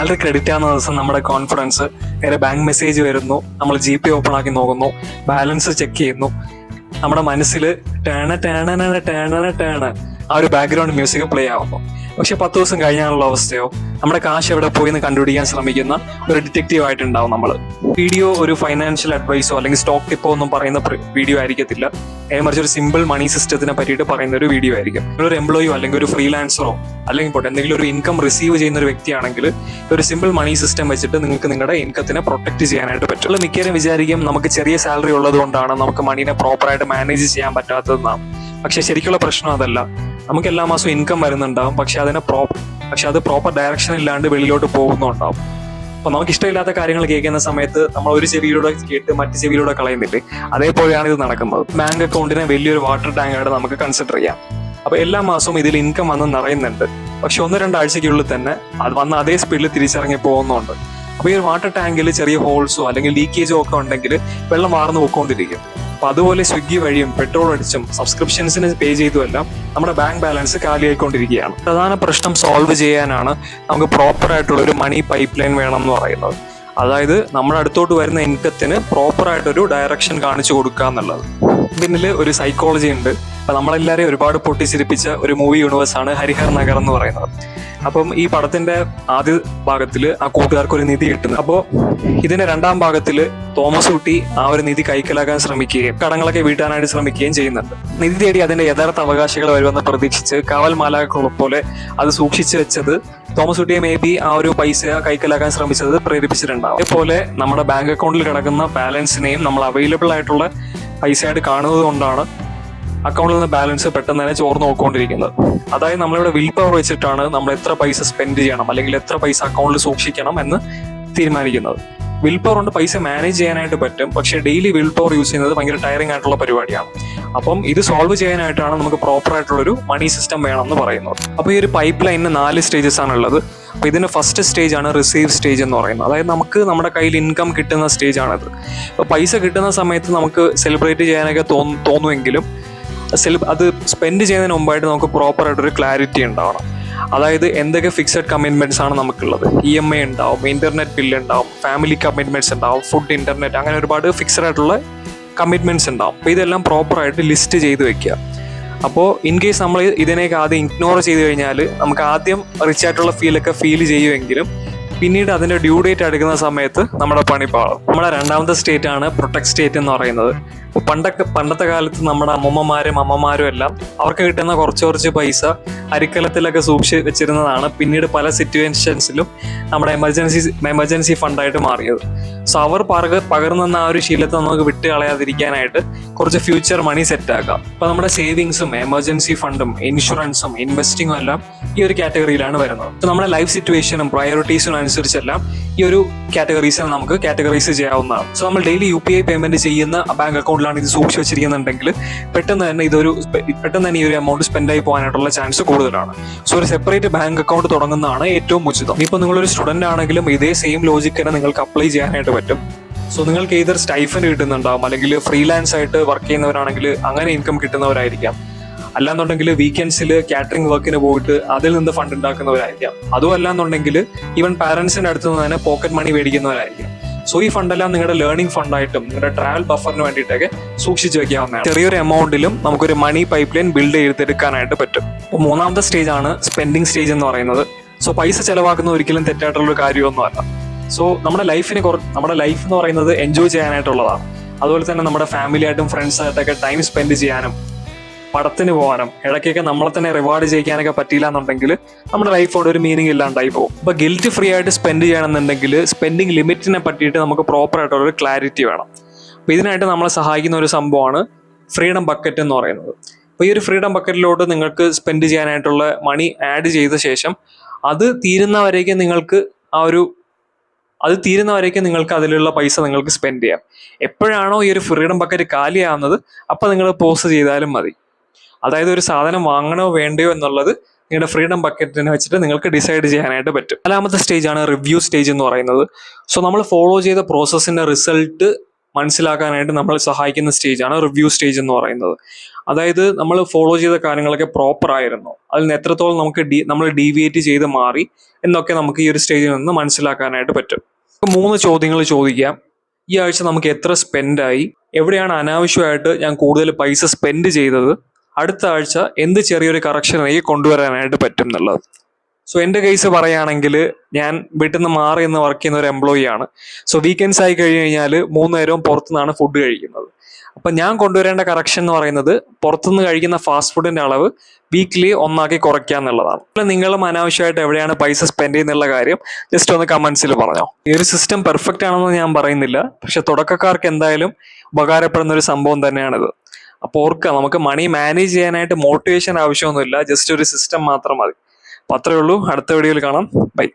Salary credit ആവുന്ന ദിവസം നമ്മുടെ കോൺഫിഡൻസ് നേരെ ബാങ്ക് മെസ്സേജ് വരുന്നു, നമ്മൾ GPay ഓപ്പൺ ആക്കി നോക്കുന്നു, ബാലൻസ് ചെക്ക് ചെയ്യുന്നു, നമ്മുടെ മനസ്സിൽ ടേണ ടേണ ടേണ ടേണ ആ ഒരു ബാക്ക്ഗ്രൗണ്ട് മ്യൂസിക് പ്ലേ ആവുന്നു. പക്ഷെ 10 ദിവസം കഴിഞ്ഞാലുള്ള അവസ്ഥയോ നമ്മുടെ കാശ് എവിടെ പോയി എന്ന് കണ്ടുപിടിക്കാൻ ശ്രമിക്കുന്ന ഒരു ഡിറ്റക്റ്റീവ് ആയിട്ടുണ്ടാവും നമ്മൾ. വീഡിയോ ഒരു ഫൈനാൻഷ്യൽ അഡ്വൈസോ അല്ലെങ്കിൽ സ്റ്റോക്ക് ടിപ്പോ ഒന്നും പറയുന്ന വീഡിയോ ആയിരിക്കത്തില്ല. മറിച്ച് ഒരു സിമ്പിൾ മണി സിസ്റ്റത്തിനെ പറ്റിയിട്ട് പറയുന്ന ഒരു വീഡിയോ ആയിരിക്കും. ഒരു എംപ്ലോയിയോ അല്ലെങ്കിൽ ഒരു ഫ്രീലാൻസറോ അല്ലെങ്കിൽ പോട്ടെ എന്തെങ്കിലും ഒരു ഇൻകം റിസീവ് ചെയ്യുന്ന ഒരു വ്യക്തിയാണെങ്കിൽ ഒരു സിമ്പിൾ മണി സിസ്റ്റം വെച്ചിട്ട് നിങ്ങൾക്ക് നിങ്ങളുടെ ഇൻകത്തിനെ പ്രൊട്ടക്ട് ചെയ്യാനായിട്ട് പറ്റും. മിക്കവരും വിചാരിക്കും നമുക്ക് ചെറിയ സാലറി ഉള്ളത് കൊണ്ടാണ് നമുക്ക് മണീനെ പ്രോപ്പറായിട്ട് മാനേജ് ചെയ്യാൻ പറ്റാത്തതെന്നാണ്. പക്ഷെ ശരിക്കുള്ള പ്രശ്നം അതല്ല. നമുക്ക് എല്ലാ മാസവും ഇൻകം വരുന്നുണ്ടാവും, പക്ഷെ അത് പ്രോപ്പർ ഡയറക്ഷൻ ഇല്ലാണ്ട് വെളിയിലോട്ട് പോകുന്നുണ്ടാവും. അപ്പൊ നമുക്ക് ഇഷ്ടമില്ലാത്ത കാര്യങ്ങൾ കേൾക്കുന്ന സമയത്ത് നമ്മൾ ഒരു ചെവിയിലൂടെ കേട്ട് മറ്റു ചെവിയിലൂടെ കളയുന്നില്ലേ, അതേപോലെയാണ് ഇത് നടക്കുന്നത്. ബാങ്ക് അക്കൗണ്ടിനെ വലിയൊരു വാട്ടർ ടാങ്ക് ആയിട്ട് നമുക്ക് കൺസിഡർ ചെയ്യാം. അപ്പൊ എല്ലാ മാസവും ഇതിൽ ഇൻകം വന്ന് നിറയുന്നുണ്ട്, പക്ഷെ 1-2 ആഴ്ചയ്ക്കുള്ളിൽ തന്നെ അത് വന്ന് അതേ സ്പീഡിൽ തിരിച്ചിറങ്ങി പോകുന്നുണ്ട്. അപ്പൊ ഈ ഒരു വാട്ടർ ടാങ്കിൽ ചെറിയ ഹോൾസോ അല്ലെങ്കിൽ ലീക്കേജോ ഒക്കെ ഉണ്ടെങ്കിൽ വെള്ളം വാർന്നു പോയിക്കൊണ്ടിരിക്കും. അപ്പൊ അതുപോലെ സ്വിഗ്ഗി വഴിയും പെട്രോൾ അടിച്ചും സബ്സ്ക്രിപ്ഷൻസിന് പേ ചെയ്തുമെല്ലാം നമ്മുടെ ബാങ്ക് ബാലൻസ് കാലിയായിക്കൊണ്ടിരിക്കുകയാണ്. പ്രധാന പ്രശ്നം സോൾവ് ചെയ്യാനാണ് നമുക്ക് പ്രോപ്പർ ആയിട്ടുള്ള ഒരു മണി പൈപ്പ് ലൈൻ വേണം എന്ന് പറയുന്നത്. അതായത് നമ്മുടെ അടുത്തോട്ട് വരുന്ന ഇൻകത്തിന് പ്രോപ്പറായിട്ടൊരു ഡയറക്ഷൻ കാണിച്ചു കൊടുക്കുക എന്നുള്ളത്. ഇതിൽ ഒരു സൈക്കോളജി ഉണ്ട്. അപ്പൊ നമ്മളെല്ലാവരെയും ഒരുപാട് പൊട്ടിച്ചിരിപ്പിച്ച ഒരു മൂവി യൂണിവേഴ്സാണ് ഹരിഹർ നഗർ എന്ന് പറയുന്നത്. അപ്പം ഈ പടത്തിന്റെ ആദ്യ ഭാഗത്തിൽ ആ കൂട്ടുകാർക്ക് ഒരു നിധി കിട്ടുന്നു. അപ്പോൾ ഇതിന്റെ 2ാം ഭാഗത്തിൽ തോമസ് കുട്ടി ആ ഒരു നിധി കൈക്കലാക്കാൻ ശ്രമിക്കുകയും കടങ്ങളൊക്കെ വീട്ടാനായിട്ട് ശ്രമിക്കുകയും ചെയ്യുന്നുണ്ട്. നിധി തേടി അതിന്റെ യഥാർത്ഥ അവകാശികൾ വരുമെന്ന് പ്രതീക്ഷിച്ച് കാവൽ മാലാഖകളെ പോലെ അത് സൂക്ഷിച്ചു വെച്ചത് തോമസ് കുട്ടിയെ മേ ബി ആ ഒരു പൈസ കൈക്കലാക്കാൻ ശ്രമിച്ചത് പ്രേരിപ്പിച്ചിട്ടുണ്ടാവും. അതേപോലെ നമ്മുടെ ബാങ്ക് അക്കൗണ്ടിൽ കിടക്കുന്ന ബാലൻസിനെയും നമ്മൾ അവൈലബിൾ ആയിട്ടുള്ള പൈസയായിട്ട് കാണുന്നത് കൊണ്ടാണ് അക്കൗണ്ടിൽ നിന്ന് ബാലൻസ് പെട്ടെന്ന് തന്നെ ചോർന്ന് നോക്കിക്കൊണ്ടിരിക്കുന്നത്. അതായത് നമ്മളിവിടെ വിൽ പവർ വെച്ചിട്ടാണ് നമ്മൾ എത്ര പൈസ സ്പെൻഡ് ചെയ്യണം അല്ലെങ്കിൽ എത്ര പൈസ അക്കൗണ്ടിൽ സൂക്ഷിക്കണം എന്ന് തീരുമാനിക്കുന്നത്. വിൽ പവർ കൊണ്ട് പൈസ മാനേജ് ചെയ്യാനായിട്ട് പറ്റും, പക്ഷേ ഡെയിലി വിൽ പവർ യൂസ് ചെയ്യുന്നത് ഭയങ്കര ടയറിംഗ് ആയിട്ടുള്ള പരിപാടിയാണ്. അപ്പം ഇത് സോൾവ് ചെയ്യാനായിട്ടാണ് നമുക്ക് പ്രോപ്പർ ആയിട്ടുള്ളൊരു മണി സിസ്റ്റം വേണം എന്ന് പറയുന്നത്. അപ്പോൾ ഈ ഒരു പൈപ്പ് ലൈനിന് 4 സ്റ്റേജസ് ആണുള്ളത്. അപ്പോൾ ഇതിന്റെ ഫസ്റ്റ് സ്റ്റേജ് ആണ് റിസീവ് സ്റ്റേജ് എന്ന് പറയുന്നത്. അതായത് നമുക്ക് നമ്മുടെ കയ്യിൽ ഇൻകം കിട്ടുന്ന സ്റ്റേജ് ആണിത്. അപ്പോൾ പൈസ കിട്ടുന്ന സമയത്ത് നമുക്ക് സെലിബ്രേറ്റ് ചെയ്യാനൊക്കെ തോന്നുമെങ്കിലും അത് സ്പെൻഡ് ചെയ്യുന്നതിന് മുമ്പായിട്ട് നമുക്ക് പ്രോപ്പർ ആയിട്ടൊരു ക്ലാരിറ്റി ഉണ്ടാവണം. അതായത് എന്തൊക്കെ ഫിക്സഡ് കമ്മിറ്റ്മെന്റ്സ് ആണ് നമുക്കുള്ളത്. EMI ഉണ്ടാവും, ഇന്റർനെറ്റ് ബില്ല് ഉണ്ടാവും, ഫാമിലി കമ്മിറ്റ്മെന്റ്സ് ഉണ്ടാവും, ഫുഡ്, ഇന്റർനെറ്റ്, അങ്ങനെ ഒരുപാട് ഫിക്സഡ് ആയിട്ടുള്ള കമ്മിറ്റ്മെന്റ്സ് ഉണ്ടാവും. അപ്പോൾ ഇതെല്ലാം പ്രോപ്പറായിട്ട് ലിസ്റ്റ് ചെയ്ത് വെക്കുക. അപ്പോൾ ഇൻ കേസ് നമ്മൾ ഇതിനെയൊക്കെ ആദ്യം ഇഗ്നോർ ചെയ്ത് കഴിഞ്ഞാൽ നമുക്ക് ആദ്യം റിച്ച് ആയിട്ടുള്ള ഫീലൊക്കെ ഫീൽ ചെയ്യുമെങ്കിലും പിന്നീട് അതിന്റെ ഡ്യൂ ഡേറ്റ് എടുക്കുന്ന സമയത്ത് നമ്മുടെ പണി പാളും. നമ്മുടെ 2ാമത്തെ സ്റ്റേറ്റ് ആണ് പ്രൊട്ടക്ട് സ്റ്റേറ്റ് എന്ന് പറയുന്നത്. പണ്ടത്തെ കാലത്ത് നമ്മുടെ അമ്മമാരും എല്ലാം അവർക്ക് കിട്ടുന്ന കുറച്ച് പൈസ അരിക്കലത്തിലൊക്കെ സൂക്ഷിച്ച് വെച്ചിരുന്നതാണ് പിന്നീട് പല സിറ്റുവേഷൻസിലും നമ്മുടെ എമർജൻസി ഫണ്ടായിട്ട് മാറിയത്. സോ അവർ പകർന്ന ആ ഒരു ശീലത്തെ നമുക്ക് വിട്ട് കളയാതിരിക്കാനായിട്ട് കുറച്ച് ഫ്യൂച്ചർ മണി സെറ്റ് ആക്കാം. അപ്പൊ നമ്മുടെ സേവിങ്സും എമർജൻസി ഫണ്ടും ഇൻഷുറൻസും ഇൻവെസ്റ്റിങ്ങും എല്ലാം ഈ ഒരു കാറ്റഗറിയിലാണ് വരുന്നത്. അപ്പൊ നമ്മുടെ ലൈഫ് സിറ്റുവേഷനും പ്രയോറിറ്റീസിനും അനുസരിച്ചെല്ലാം ഈ ഒരു കാറ്റഗറീസിനെ നമുക്ക് കാറ്റഗറൈസ് ചെയ്യാവുന്നതാണ്. സോ നമ്മൾ ഡെയിലി UPI പേയ്മെന്റ് ചെയ്യുന്ന ബാങ്ക് അക്കൗണ്ടിലാണ് ഇത് സൂക്ഷിച്ച് വെച്ചിരിക്കുന്നുണ്ടെങ്കിൽ പെട്ടെന്ന് തന്നെ ഈ ഒരു എമൗണ്ട് സ്പെൻഡ് ആയി പോകാനായിട്ടുള്ള ചാൻസ് കൂടുതലാണ്. സോ ഒരു സെപ്പറേറ്റ് ബാങ്ക് അക്കൗണ്ട് തുടങ്ങുന്നതാണ് ഏറ്റവും ഉചിതം. ഇപ്പൊ നിങ്ങളൊരു സ്റ്റുഡന്റ് ആണെങ്കിലും ഇതേ സെയിം ലോജിക് തന്നെ നിങ്ങൾക്ക് അപ്ലൈ ചെയ്യാനായിട്ട് പറ്റും. സോ നിങ്ങൾക്ക് ഏതൊരു സ്റ്റൈഫൻഡ് കിട്ടുന്നുണ്ടാവും, അല്ലെങ്കിൽ ഫ്രീലാൻസ് ആയിട്ട് വർക്ക് ചെയ്യുന്നവരാണെങ്കിൽ അങ്ങനെ ഇൻകം കിട്ടുന്നവരായിരിക്കാം. അല്ലാന്നുണ്ടെങ്കിൽ വീക്കെൻഡ്സിൽ കാറ്ററിംഗ് വർക്കിന് പോയിട്ട് അതിൽ നിന്ന് ഫണ്ട് ഉണ്ടാക്കുന്നവരായിരിക്കാം. അതും അല്ലാന്നുണ്ടെങ്കിൽ ഈവൻ പാരന്റ്സിന്റെ അടുത്ത് നിന്ന് തന്നെ പോക്കറ്റ് മണി മേടിക്കുന്നവരായിരിക്കാം. സോ ഈ ഫണ്ടെല്ലാം നിങ്ങളുടെ ലേണിംഗ് ഫണ്ടായിട്ടും നിങ്ങളുടെ ട്രാവൽ ബഫറിന് വേണ്ടിയിട്ടൊക്കെ സൂക്ഷിച്ചു വെക്കാവുന്നതാണ്. ചെറിയൊരു എമൗണ്ടിലും നമുക്കൊരു മണി പൈപ്പ് ലൈൻ ബിൽഡ് ചെയ്തെടുക്കാനായിട്ട് പറ്റും. അപ്പോൾ 3ാമത്തെ സ്റ്റേജ് ആണ് സ്പെൻഡിങ് സ്റ്റേജ് എന്ന് പറയുന്നത്. സോ പൈസ ചെലവാക്കുന്ന ഒരിക്കലും തെറ്റായിട്ടുള്ള കാര്യമൊന്നുമല്ല. സോ നമ്മുടെ ലൈഫ് എന്ന് പറയുന്നത് എൻജോയ് ചെയ്യാനായിട്ടുള്ളതാണ്. അതുപോലെ തന്നെ നമ്മുടെ ഫാമിലിയായിട്ടും ഫ്രണ്ട്സായിട്ടൊക്കെ ടൈം സ്പെൻഡ് ചെയ്യാനും പടത്തിന് പോകാനും ഇടയ്ക്കൊക്കെ നമ്മളെ തന്നെ റിവാർഡ് ചെയ്യിക്കാനൊക്കെ പറ്റിയില്ല എന്നുണ്ടെങ്കിൽ നമ്മുടെ ലൈഫോട് ഒരു മീനിങ് ഇല്ലാണ്ടായി പോകും. അപ്പോൾ ഗിൽറ്റ് ഫ്രീ ആയിട്ട് സ്പെൻഡ് ചെയ്യണമെന്നുണ്ടെങ്കിൽ സ്പെൻഡിങ് ലിമിറ്റിനെ പറ്റിയിട്ട് നമുക്ക് പ്രോപ്പർ ആയിട്ടുള്ളൊരു ക്ലാരിറ്റി വേണം. അപ്പോൾ ഇതിനായിട്ട് നമ്മളെ സഹായിക്കുന്ന ഒരു സംഭവമാണ് ഫ്രീഡം ബക്കറ്റ് എന്ന് പറയുന്നത്. അപ്പോൾ ഈ ഒരു ഫ്രീഡം ബക്കറ്റിലോട്ട് നിങ്ങൾക്ക് സ്പെൻഡ് ചെയ്യാനായിട്ടുള്ള മണി ആഡ് ചെയ്ത ശേഷം അത് തീരുന്നവരേക്കും നിങ്ങൾക്ക് അതിലുള്ള പൈസ നിങ്ങൾക്ക് സ്പെൻഡ് ചെയ്യാം. എപ്പോഴാണോ ഈ ഒരു ഫ്രീഡം ബക്കറ്റ് കാലിയാവുന്നത് അപ്പോൾ നിങ്ങൾ പോസ് ചെയ്താലും മതി. അതായത് ഒരു സാധനം വാങ്ങണോ വേണ്ടയോ എന്നുള്ളത് നിങ്ങളുടെ ഫ്രീഡം ബക്കറ്റിനെ വെച്ചിട്ട് നിങ്ങൾക്ക് ഡിസൈഡ് ചെയ്യാനായിട്ട് പറ്റും. 4ാമത്തെ സ്റ്റേജ് ആണ് റിവ്യൂ സ്റ്റേജ് എന്ന് പറയുന്നത്. സോ നമ്മൾ ഫോളോ ചെയ്ത പ്രോസസ്സിന്റെ റിസൾട്ട് മനസ്സിലാക്കാനായിട്ട് നമ്മളെ സഹായിക്കുന്ന സ്റ്റേജാണ് റിവ്യൂ സ്റ്റേജ് എന്ന് പറയുന്നത്. അതായത് നമ്മൾ ഫോളോ ചെയ്ത കാര്യങ്ങളൊക്കെ പ്രോപ്പർ ആയിരുന്നു, അതിൽ നിന്ന് എത്രത്തോളം നമുക്ക് നമ്മൾ ഡീവിയേറ്റ് ചെയ്ത് മാറി എന്നൊക്കെ നമുക്ക് ഈ ഒരു സ്റ്റേജിൽ നിന്ന് മനസ്സിലാക്കാനായിട്ട് പറ്റും. 3 ചോദ്യങ്ങൾ ചോദിക്കാം. ഈ ആഴ്ച നമുക്ക് എത്ര സ്പെൻഡായി, എവിടെയാണ് അനാവശ്യമായിട്ട് ഞാൻ കൂടുതൽ പൈസ സ്പെൻഡ് ചെയ്തത്, അടുത്ത ആഴ്ച എന്ത് ചെറിയൊരു കറക്ഷൻ എനിക്ക് കൊണ്ടുവരാനായിട്ട് പറ്റും എന്നുള്ളത്. സോ എൻ്റെ കേസ് പറയുകയാണെങ്കിൽ ഞാൻ വീട്ടിൽ നിന്ന് മാറി എന്ന് വർക്ക് ചെയ്യുന്ന ഒരു എംപ്ലോയി ആണ്. സോ വീക്കെൻഡ്സ് ആയി കഴിഞ്ഞ് കഴിഞ്ഞാൽ 3 നേരവും പുറത്തുനിന്നാണ് ഫുഡ് കഴിക്കുന്നത്. അപ്പം ഞാൻ കൊണ്ടുവരേണ്ട കറക്ഷൻ എന്ന് പറയുന്നത് പുറത്തുനിന്ന് കഴിക്കുന്ന ഫാസ്റ്റ് ഫുഡിന്റെ അളവ് വീക്ക്ലി 1 ആക്കി കുറയ്ക്കുക എന്നുള്ളതാണ്. നിങ്ങളും അനാവശ്യമായിട്ട് എവിടെയാണ് പൈസ സ്പെൻഡ് ചെയ്യുന്നുള്ള കാര്യം ജസ്റ്റ് ഒന്ന് കമന്റ്സിൽ പറഞ്ഞോ. ഈ ഒരു സിസ്റ്റം പെർഫെക്റ്റ് ആണെന്ന് ഞാൻ പറയുന്നില്ല, പക്ഷെ തുടക്കക്കാർക്ക് എന്തായാലും ഉപകാരപ്പെടുന്ന ഒരു സംഭവം തന്നെയാണിത്. അപ്പോൾ ഓർക്കുക, നമുക്ക് മണി മാനേജ് ചെയ്യാനായിട്ട് മോട്ടിവേഷൻ ആവശ്യമൊന്നുമില്ല, ജസ്റ്റ് ഒരു സിസ്റ്റം മാത്രം മതി. അപ്പോൾ അത്രയേ ഉള്ളൂ. അടുത്ത വീഡിയോയിൽ കാണാം. ബൈ.